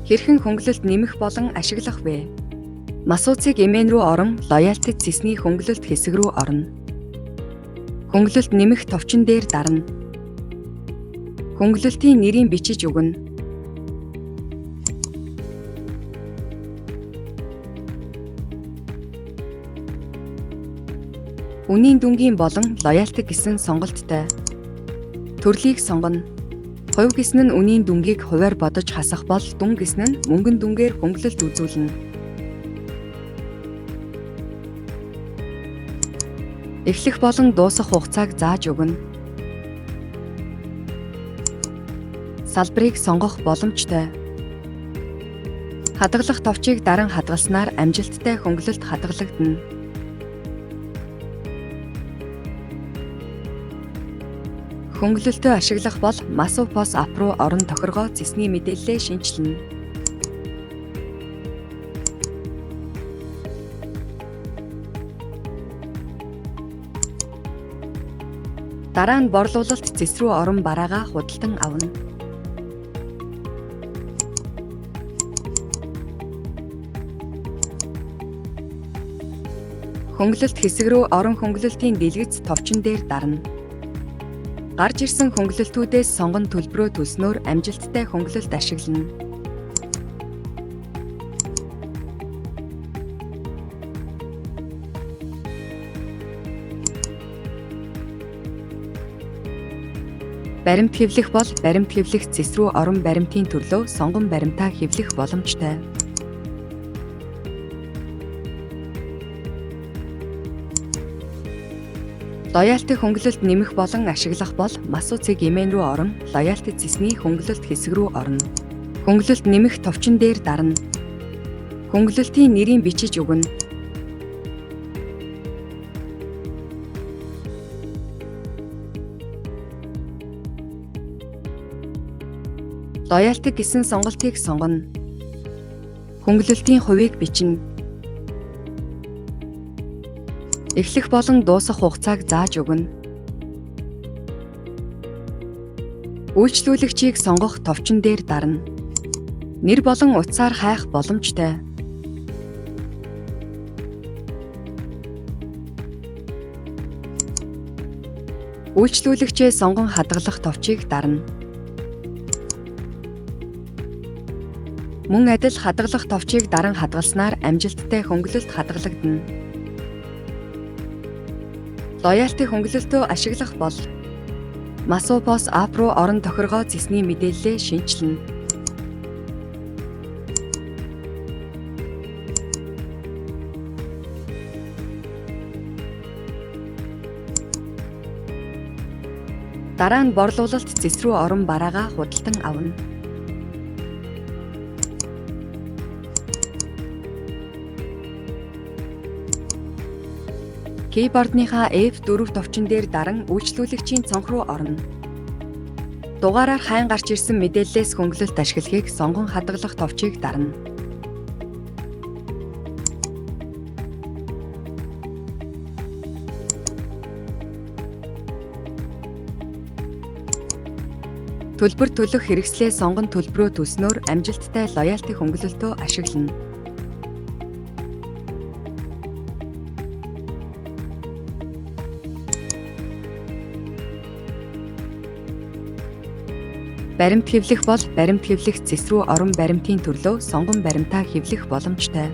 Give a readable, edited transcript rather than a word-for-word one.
Хэрхэн хөнгөлөлт нэмэх болон ашиглах вэ? Масууцыг эмээн рүү орон лоялтид цэсний хөнгөлөлт хэсэг рүү орно. Хөнгөлөлт нэмэх товчон дээр дарна. Хөнгөлөлтийн нэрийг бичиж өгнө. Үнийн дүнгийн болон лоялтик гэсэн сонголттой. Төрлийг сонгоно. Хувь гэсэн нь үнийн дүнгийг хувиар бодож хасах бол дүн гэсэн нь мөнгөн дүнгээр хөнгөлөлт үзүүлнэ. Эхлэх болон дуусах хугацааг зааж өгнө. Салбарыг сонгох боломжтой. Хадгалах товчийг даран хадгалснаар амжилттай хөнгөлөлт хадгалагдана. Хөнгөлөлтөө ашиглах бол MasuPOS app руу орон тохиргоо цэсний мэдээллээ шинжилнэ. Дараа нь борлуулалт цэс рүү орон бараагаа худалдан авна. Хөнгөлөлт хэсэг рүү орон хөнгөлөлтийн дэлгэц товчон дээр дарна. Гарч ирсэн хөнгөлөлтүүдээс сонгон төлбөрөө төлснөөр амжилттай хөнгөлөлт ашиглана. Баримт хэвлэх бол баримт хэвлэх цэс рүү орон баримтын төрлөө сонгон баримтаа хэвлэх боломжтой. Лоялти хөнгөлөлт нэмэх болон ашиглах бол масууцыг эмээн рүү орон лоялти цэсний хөнгөлөлт хэсэг рүү орно. Хөнгөлөлт нэмэх товчон дээр дарна. Хөнгөлөлтийн нэрийг бичиж өгнө. Лоялти гэсэн сонголтыг сонгоно. Хөнгөлөлтийн хувийг бичнэ. Эхлэх болон дуусах хугацааг зааж өгнө. Үйлчлүүлэгчийг сонгох товчон дээр дарна. Нэр болон утсаар хайх боломжтой. Үйлчлүүлэгчээ сонгон хадгалах товчийг дарна. Мөн адил хадгалах товчийг даран хадгалснаар амжилттай хөнгөлөлт хадгалагдана. Лоялти хөнгөлөлтөө ашиглах бол MasuPOS app руу орон тохиргоо цэсний мэдээллээ шинжилнэ. Дараа нь борлуулалт цэс рүү орон бараагаа худалдан авна. Кейбордныхаа F4 товчон дээр даран үйлчлүүлэгчийн цонх руу орно. Дугаараар хайн гарч ирсэн мэдээллээс хөнгөлөлт ашиглахыг сонгон хадгалах товчийг дарна. Төлбөр төлөх хэрэгслээ сонгон төлбөрөө төлснөөр амжилттай лоялти хөнгөлөлтөө ашиглана. Баримт хэвлэх бол баримт хэвлэх цэс рүү орон баримтын төрлөө сонгон баримтаа хэвлэх боломжтой.